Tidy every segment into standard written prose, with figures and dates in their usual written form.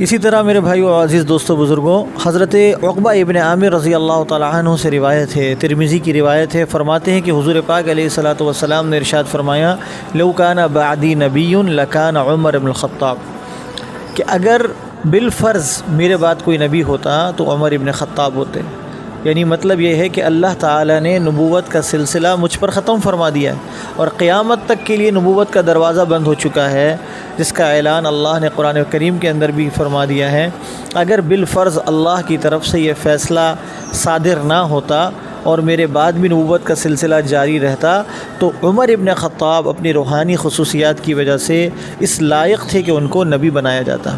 اسی طرح میرے بھائیو اور عزیز دوستو بزرگوں، حضرت عقبہ ابن عامر رضی اللہ تعالیٰ عنہ سے روایت ہے، ترمذی کی روایت ہے، فرماتے ہیں کہ حضور پاک علیہ الصلاۃ والسلام نے ارشاد فرمایا، لو کان بعدی نبی لکان عمر بن الخطاب، کہ اگر بالفرض میرے بعد کوئی نبی ہوتا تو عمر ابن خطاب ہوتے۔ یعنی مطلب یہ ہے کہ اللہ تعالیٰ نے نبوت کا سلسلہ مجھ پر ختم فرما دیا ہے اور قیامت تک کے لیے نبوت کا دروازہ بند ہو چکا ہے، جس کا اعلان اللہ نے قرآن کریم کے اندر بھی فرما دیا ہے۔ اگر بالفرض اللہ کی طرف سے یہ فیصلہ صادر نہ ہوتا اور میرے بعد بھی نبوت کا سلسلہ جاری رہتا تو عمر ابن خطاب اپنی روحانی خصوصیات کی وجہ سے اس لائق تھے کہ ان کو نبی بنایا جاتا۔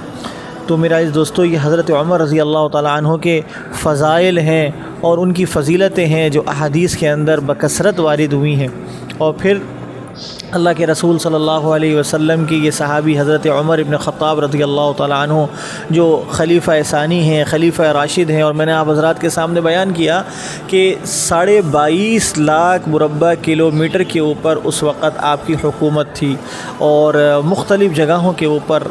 تو میرا عزیز دوستو، یہ حضرت عمر رضی اللہ تعالیٰ عنہ کے فضائل ہیں اور ان کی فضیلتیں ہیں جو احادیث کے اندر بکثرت وارد ہوئی ہیں۔ اور پھر اللہ کے رسول صلی اللہ علیہ وسلم کی یہ صحابی حضرت عمر ابن خطاب رضی اللہ تعالیٰ عنہ جو خلیفہ ثانی ہیں، خلیفہ راشد ہیں، اور میں نے آپ حضرات کے سامنے بیان کیا کہ 22.5 لاکھ مربع کلومیٹر کے اوپر اس وقت آپ کی حکومت تھی اور مختلف جگہوں کے اوپر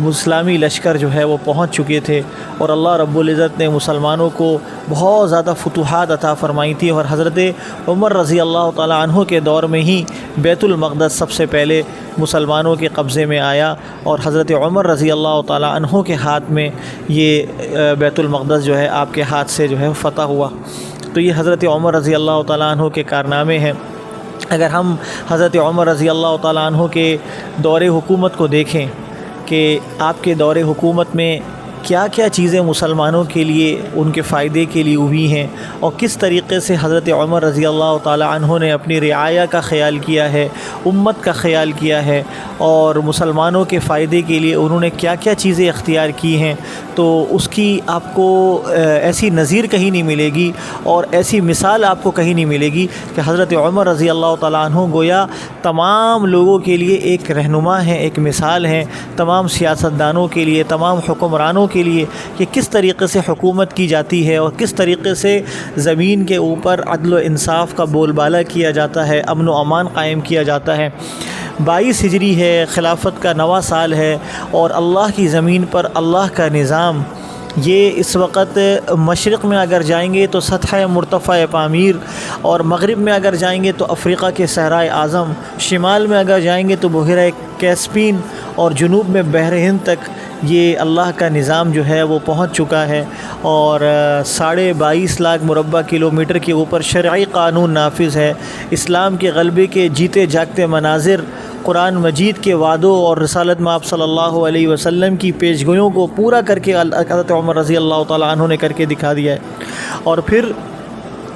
اسلامی لشکر جو ہے وہ پہنچ چکے تھے، اور اللہ رب العزت نے مسلمانوں کو بہت زیادہ فتوحات عطا فرمائی تھی۔ اور حضرت عمر رضی اللہ تعالیٰ عنہ کے دور میں ہی بیت المقدس سب سے پہلے مسلمانوں کے قبضے میں آیا، اور حضرت عمر رضی اللہ تعالیٰ عنہ کے ہاتھ میں یہ بیت المقدس جو ہے آپ کے ہاتھ سے جو ہے فتح ہوا۔ تو یہ حضرت عمر رضی اللہ تعالیٰ عنہ کے کارنامے ہیں۔ اگر ہم حضرت عمر رضی اللہ تعالیٰ عنہ کے دور حکومت کو دیکھیں کہ آپ کے دور حکومت میں کیا کیا چیزیں مسلمانوں کے لیے ان کے فائدے کے لیے ہوئی ہیں، اور کس طریقے سے حضرت عمر رضی اللہ تعالیٰ عنہ نے اپنی رعایا کا خیال کیا ہے، امت کا خیال کیا ہے، اور مسلمانوں کے فائدے کے لیے انہوں نے کیا کیا چیزیں اختیار کی ہیں، تو اس کی آپ کو ایسی نظیر کہیں نہیں ملے گی اور ایسی مثال آپ کو کہیں نہیں ملے گی کہ حضرت عمر رضی اللہ تعالیٰ عنہ گویا تمام لوگوں کے لیے ایک رہنما ہیں، ایک مثال ہیں، تمام سیاستدانوں کے لیے، تمام حکمرانوں کے لیے، کہ کس طریقے سے حکومت کی جاتی ہے اور کس طریقے سے زمین کے اوپر عدل و انصاف کا بول بالا کیا جاتا ہے، امن و امان قائم کیا جاتا ہے۔ 22 ہجری ہے، خلافت کا 9واں سال ہے، اور اللہ کی زمین پر اللہ کا نظام یہ اس وقت مشرق میں اگر جائیں گے تو سطح مرتفع پامیر، اور مغرب میں اگر جائیں گے تو افریقہ کے صحرائے اعظم، شمال میں اگر جائیں گے تو بحیرہ کیسپین، اور جنوب میں بحر ہند تک یہ اللہ کا نظام جو ہے وہ پہنچ چکا ہے، اور 22.5 لاکھ مربع کلومیٹر کے اوپر شرعی قانون نافذ ہے۔ اسلام کے غلبے کے جیتے جاگتے مناظر قرآن مجید کے وعدوں اور رسالت مآب صلی اللہ علیہ وسلم کی پیشگوئیوں کو پورا کر کے حضرت عمر رضی اللہ تعالیٰ عنہ نے کر کے دکھا دیا ہے۔ اور پھر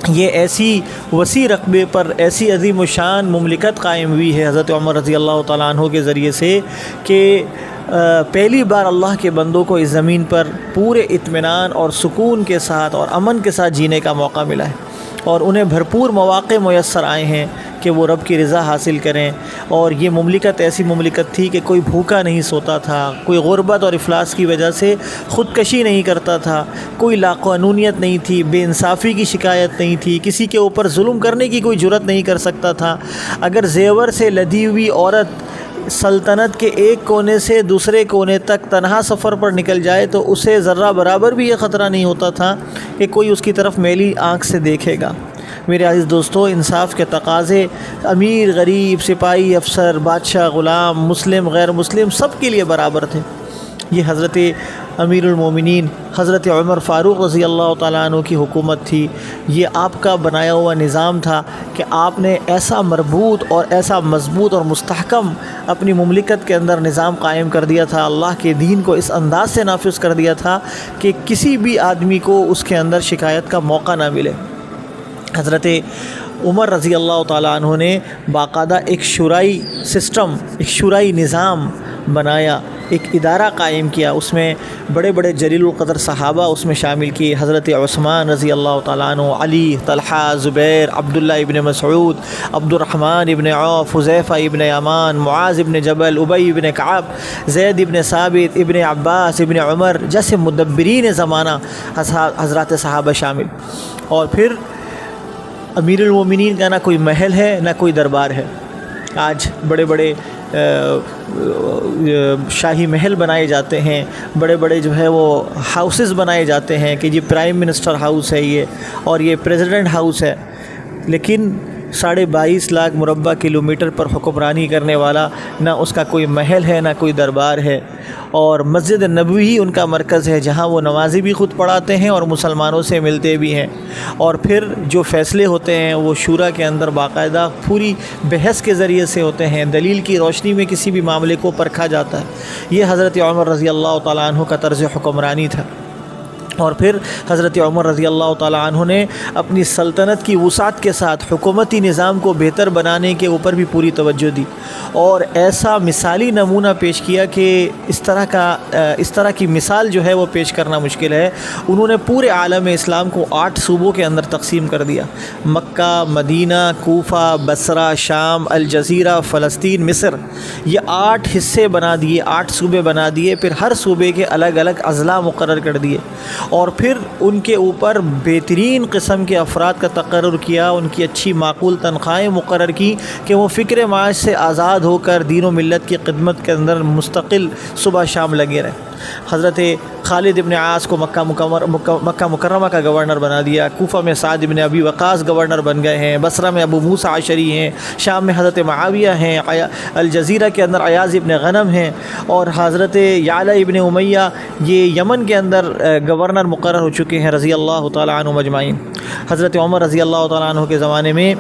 یہ ایسی وسیع رقبے پر ایسی عظیم و شان مملکت قائم ہوئی ہے حضرت عمر رضی اللہ تعالیٰ عنہ کے ذریعے سے کہ پہلی بار اللہ کے بندوں کو اس زمین پر پورے اطمینان اور سکون کے ساتھ اور امن کے ساتھ جینے کا موقع ملا ہے، اور انہیں بھرپور مواقع میسر آئے ہیں کہ وہ رب کی رضا حاصل کریں۔ اور یہ مملکت ایسی مملکت تھی کہ کوئی بھوکا نہیں سوتا تھا، کوئی غربت اور افلاس کی وجہ سے خودکشی نہیں کرتا تھا، کوئی لاقانونیت نہیں تھی، بے انصافی کی شکایت نہیں تھی، کسی کے اوپر ظلم کرنے کی کوئی جرت نہیں کر سکتا تھا۔ اگر زیور سے لدی ہوئی عورت سلطنت کے ایک کونے سے دوسرے کونے تک تنہا سفر پر نکل جائے تو اسے ذرہ برابر بھی یہ خطرہ نہیں ہوتا تھا کہ کوئی اس کی طرف میلی آنکھ سے دیکھے گا۔ میرے عزیز دوستو، انصاف کے تقاضے امیر غریب، سپاہی افسر، بادشاہ غلام، مسلم غیر مسلم سب کے لیے برابر تھے۔ یہ حضرت امیر المومنین حضرت عمر فاروق رضی اللہ تعالیٰ عنہ کی حکومت تھی۔ یہ آپ کا بنایا ہوا نظام تھا کہ آپ نے ایسا مربوط اور ایسا مضبوط اور مستحکم اپنی مملکت کے اندر نظام قائم کر دیا تھا، اللہ کے دین کو اس انداز سے نافذ کر دیا تھا کہ کسی بھی آدمی کو اس کے اندر شکایت کا موقع نہ ملے۔ حضرت عمر رضی اللہ تعالیٰ عنہ نے باقاعدہ ایک شورائی سسٹم، ایک شورائی نظام بنایا، ایک ادارہ قائم کیا، اس میں بڑے بڑے جلیل القدر صحابہ اس میں شامل کیے، حضرت عثمان رضی اللہ تعالیٰ عنہ، علی، طلحہ، زبیر، عبداللہ ابن مسعود، عبد الرحمن ابن عوف، حذیفہ ابن یمان، معاذ ابن جبل، ابی ابن کعب، زید ابن ثابت، ابن عباس، ابن عمر جیسے مدبرین زمانہ حضرات صحابہ شامل۔ اور پھر امیر المومنین کا نہ کوئی محل ہے نہ کوئی دربار ہے، آج بڑے بڑے شاہی محل بنائے جاتے ہیں، بڑے بڑے جو ہے وہ ہاؤسز بنائے جاتے ہیں کہ جی پرائم منسٹر ہاؤس ہے یہ، اور یہ پریزیڈنٹ ہاؤس ہے، لیکن 22.5 لاکھ مربع کلومیٹر پر حکمرانی کرنے والا نہ اس کا کوئی محل ہے نہ کوئی دربار ہے، اور مسجد نبوی ہی ان کا مرکز ہے جہاں وہ نمازی بھی خود پڑھاتے ہیں اور مسلمانوں سے ملتے بھی ہیں، اور پھر جو فیصلے ہوتے ہیں وہ شورا کے اندر باقاعدہ پوری بحث کے ذریعے سے ہوتے ہیں، دلیل کی روشنی میں کسی بھی معاملے کو پرکھا جاتا ہے۔ یہ حضرت عمر رضی اللہ تعالیٰ عنہ کا طرز حکمرانی تھا۔ اور پھر حضرت عمر رضی اللہ تعالیٰ عنہ نے اپنی سلطنت کی وسعت کے ساتھ حکومتی نظام کو بہتر بنانے کے اوپر بھی پوری توجہ دی، اور ایسا مثالی نمونہ پیش کیا کہ اس طرح کی مثال جو ہے وہ پیش کرنا مشکل ہے۔ انہوں نے پورے عالم اسلام کو 8 صوبوں کے اندر تقسیم کر دیا، مکہ، مدینہ، کوفہ، بصرہ، شام، الجزیرہ، فلسطین، مصر، یہ 8 حصے بنا دیے، 8 صوبے بنا دیے، پھر ہر صوبے کے الگ الگ اضلاع مقرر کر دیے، اور پھر ان کے اوپر بہترین قسم کے افراد کا تقرر کیا، ان کی اچھی معقول تنخواہیں مقرر کی کہ وہ فکر معاش سے آزاد ہو کر دین و ملت کی خدمت کے اندر مستقل صبح شام لگے رہے۔ حضرت خالد ابن عاص کو مکہ مکرمہ کا گورنر بنا دیا، کوفہ میں سعد ابن ابی وقاص گورنر بن گئے ہیں، بصرہ میں ابو موسیٰ عشری ہیں، شام میں حضرت معاویہ ہیں، الجزیرہ کے اندر ایاز ابن غنم ہیں، اور حضرت یعلا ابن امیہ یہ یمن کے اندر گورنر مقرر ہو چکے ہیں رضی اللہ تعالیٰ عنہ اجمعین۔ حضرت عمر رضی اللہ تعالیٰ عنہ کے زمانے میں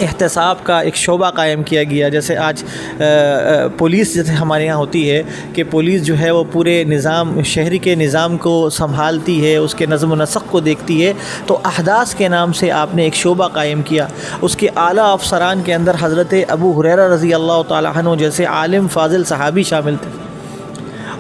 احتساب کا ایک شعبہ قائم کیا گیا، جیسے آج پولیس جیسے ہمارے یہاں ہوتی ہے کہ پولیس جو ہے وہ پورے نظام شہری کے نظام کو سنبھالتی ہے، اس کے نظم و نسق کو دیکھتی ہے، تو احداث کے نام سے آپ نے ایک شعبہ قائم کیا۔ اس کے اعلیٰ افسران کے اندر حضرت ابو ہریرہ رضی اللہ تعالیٰ عنہ جیسے عالم فاضل صحابی شامل تھے،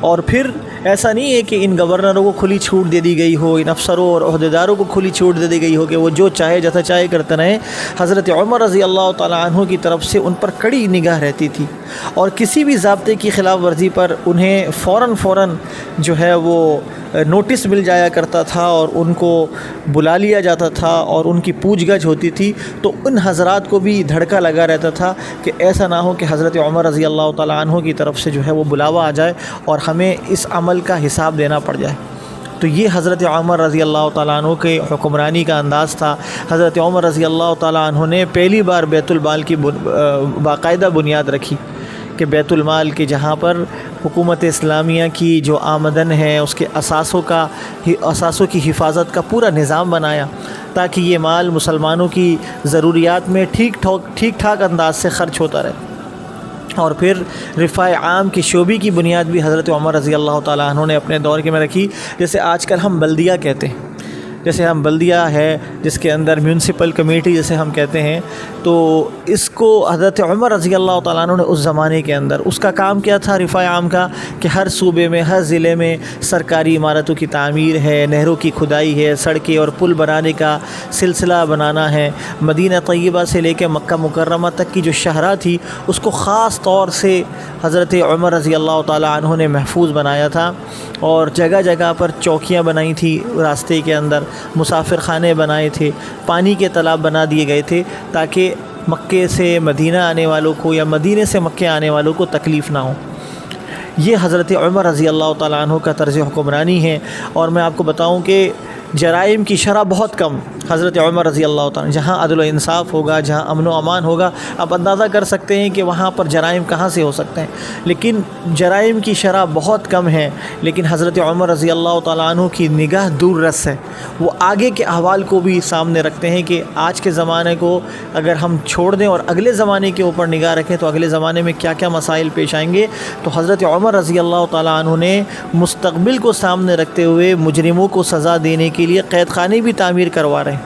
اور پھر ایسا نہیں ہے کہ ان گورنروں کو کھلی چھوٹ دے دی گئی ہو، ان افسروں اور عہدیداروں کو کھلی چھوٹ دے دی گئی ہو کہ وہ جو چاہے جیسا چاہے کرتے رہیں۔ حضرت عمر رضی اللہ تعالیٰ عنہ کی طرف سے ان پر کڑی نگاہ رہتی تھی، اور کسی بھی ضابطے کی خلاف ورزی پر انہیں فوراً جو ہے وہ نوٹس مل جایا کرتا تھا، اور ان کو بلا لیا جاتا تھا، اور ان کی پوچھ گچھ ہوتی تھی، تو ان حضرات کو بھی دھڑکا لگا رہتا تھا کہ ایسا نہ ہو کہ حضرت عمر رضی اللہ تعالیٰ عنہ کی طرف سے جو ہے وہ بلاوا آ جائے اور ہمیں اس عمل کا حساب دینا پڑ جائے۔ تو یہ حضرت عمر رضی اللہ تعالیٰ عنہ کے حکمرانی کا انداز تھا۔ حضرت عمر رضی اللہ تعالیٰ عنہ نے پہلی بار بیت المال کی باقاعدہ بنیاد رکھی کہ بیت المال کے جہاں پر حکومت اسلامیہ کی جو آمدن ہے اس کے اساسوں کی حفاظت کا پورا نظام بنایا، تاکہ یہ مال مسلمانوں کی ضروریات میں ٹھیک ٹھاک انداز سے خرچ ہوتا رہے۔ اور پھر رفاع عام کی شعبے کی بنیاد بھی حضرت عمر رضی اللہ تعالیٰ عنہ نے اپنے دور کے میں رکھی۔ جیسے آج کل ہم بلدیہ کہتے ہیں، جیسے ہم بلدیہ ہے جس کے اندر میونسپل کمیٹی جیسے ہم کہتے ہیں، تو اس کو حضرت عمر رضی اللہ تعالیٰ عنہ نے اس زمانے کے اندر اس کا کام کیا تھا رفاع عام کا، کہ ہر صوبے میں ہر ضلع میں سرکاری عمارتوں کی تعمیر ہے، نہروں کی کھدائی ہے، سڑکیں اور پل بنانے کا سلسلہ بنانا ہے۔ مدینہ طیبہ سے لے کے مکہ مکرمہ تک کی جو شہرہ تھی اس کو خاص طور سے حضرت عمر رضی اللہ تعالیٰ عنہ نے محفوظ بنایا تھا، اور جگہ جگہ پر چوکیاں بنائی تھی، راستے کے اندر مسافر خانے بنائے تھے، پانی کے تالاب بنا دیے گئے تھے، تاکہ مکے سے مدینہ آنے والوں کو یا مدینے سے مکے آنے والوں کو تکلیف نہ ہو۔ یہ حضرت عمر رضی اللہ تعالیٰ عنہ کا طرز حکمرانی ہے۔ اور میں آپ کو بتاؤں کہ جرائم کی شرح بہت کم حضرت عمر رضی اللہ تعالیٰ، جہاں عدل و انصاف ہوگا، جہاں امن و امان ہوگا، آپ اندازہ کر سکتے ہیں کہ وہاں پر جرائم کہاں سے ہو سکتے ہیں، لیکن جرائم کی شرح بہت کم ہے۔ لیکن حضرت عمر رضی اللہ تعالیٰ عنہ کی نگاہ دور رس ہے، وہ آگے کے احوال کو بھی سامنے رکھتے ہیں کہ آج کے زمانے کو اگر ہم چھوڑ دیں اور اگلے زمانے کے اوپر نگاہ رکھیں تو اگلے زمانے میں کیا کیا مسائل پیش آئیں گے۔ تو حضرت عمر رضی اللہ تعالیٰ عنہ نے مستقبل کو سامنے رکھتے ہوئے مجرموں کو سزا دینے کے لیے قید خانے بھی تعمیر کروا رہے ہیں،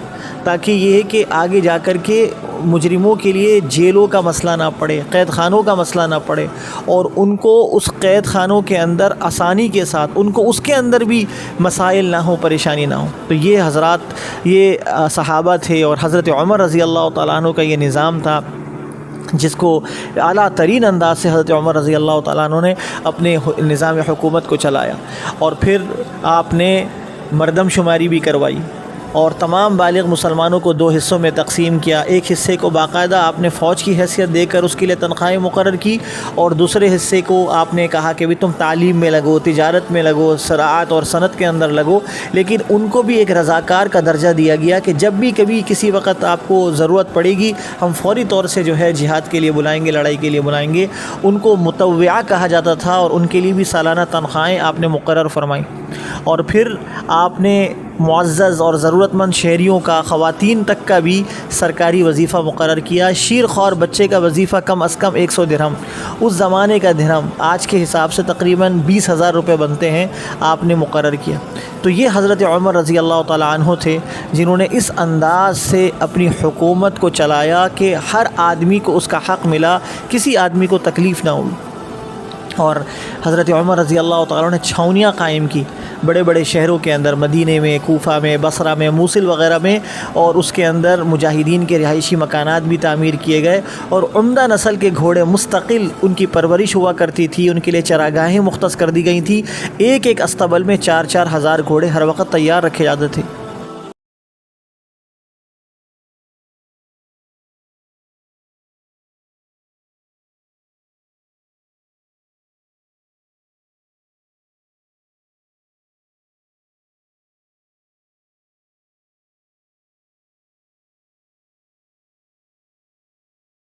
تاکہ یہ ہے کہ آگے جا کر کے مجرموں کے لیے جیلوں کا مسئلہ نہ پڑے، قید خانوں کا مسئلہ نہ پڑے، اور ان کو اس قید خانوں کے اندر آسانی کے ساتھ ان کو اس کے اندر بھی مسائل نہ ہوں، پریشانی نہ ہو۔ تو یہ حضرات یہ صحابہ تھے، اور حضرت عمر رضی اللہ تعالیٰ عنہ کا یہ نظام تھا جس کو اعلیٰ ترین انداز سے حضرت عمر رضی اللہ تعالیٰ عنہ نے اپنے نظام حکومت کو چلایا۔ اور پھر آپ نے مردم شماری بھی کروائی، اور تمام بالغ مسلمانوں کو 2 حصوں میں تقسیم کیا۔ ایک حصے کو باقاعدہ آپ نے فوج کی حیثیت دے کر اس کے لیے تنخواہیں مقرر کی، اور دوسرے حصے کو آپ نے کہا کہ بھی تم تعلیم میں لگو، تجارت میں لگو، زراعت اور صنعت کے اندر لگو، لیکن ان کو بھی ایک رضاکار کا درجہ دیا گیا کہ جب بھی کبھی کسی وقت آپ کو ضرورت پڑے گی ہم فوری طور سے جو ہے جہاد کے لیے بلائیں گے، لڑائی کے لیے بلائیں گے۔ ان کو متوعہ کہا جاتا تھا، اور ان کے لیے بھی سالانہ تنخواہیں آپ نے مقرر فرمائیں۔ اور پھر آپ نے معزز اور ضرورت مند شہریوں کا، خواتین تک کا بھی سرکاری وظیفہ مقرر کیا۔ شیر خوار بچے کا وظیفہ کم از کم 100 درہم، اس زمانے کا درہم آج کے حساب سے تقریباً 20,000 روپے بنتے ہیں، آپ نے مقرر کیا۔ تو یہ حضرت عمر رضی اللہ تعالیٰ عنہ تھے جنہوں نے اس انداز سے اپنی حکومت کو چلایا کہ ہر آدمی کو اس کا حق ملا، کسی آدمی کو تکلیف نہ ہوئی۔ اور حضرت عمر رضی اللہ تعالیٰ نے چھاؤنیاں قائم کی بڑے بڑے شہروں کے اندر، مدینہ میں، کوفہ میں، بصرہ میں، موصل وغیرہ میں، اور اس کے اندر مجاہدین کے رہائشی مکانات بھی تعمیر کیے گئے، اور عمدہ نسل کے گھوڑے مستقل ان کی پرورش ہوا کرتی تھی، ان کے لیے چراگاہیں مختص کر دی گئی تھیں۔ ایک ایک استبل میں 4-4 ہزار گھوڑے ہر وقت تیار رکھے جاتے تھے۔